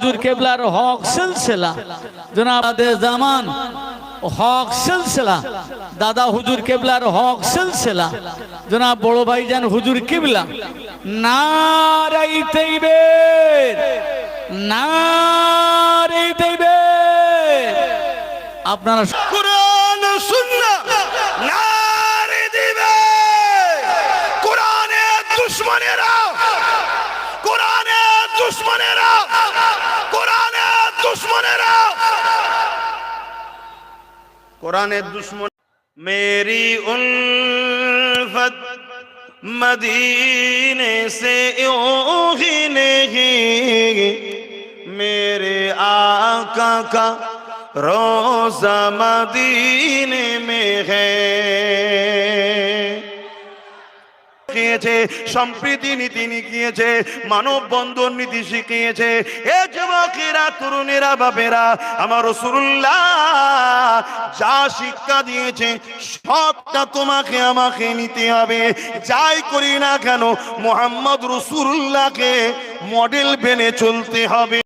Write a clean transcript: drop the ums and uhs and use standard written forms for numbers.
হুজুর কেবলার হক সিলসিলা জনাব জামান হক সিলসিলা, দাদা হুজুর কেবলার হক সিলসিলা জনাব বড় ভাইজান হুজুর কিবলা, নারায়ে তাকবীর, নারায়ে তাকবীর। আপনারা কোরআন সুন্নাহ নারে দিবে। কোরআনের দুশমনেরা, কোরআনের দুশমনেরা, কোরআনের দুশমনেরা, কোরআনের দুশমন। मेरी उल्फत मदीने से यूं ही नहीं, मेरे आका का रोज़ा मदीने में है। সম্প্রীতি নীতি শিখিয়েছে, মানববন্ধন নীতি শিখিয়েছে। এ যুবকেরা, তরুণেরা, বাপেরা, আমার রাসূলুল্লাহ যা শিক্ষা দিয়েছে সবটা তোমাকে আমাকে নিতে হবে। যাই করি না কেন মুহাম্মদ রাসূলুল্লাহকে মডেল বেনে চলতে হবে।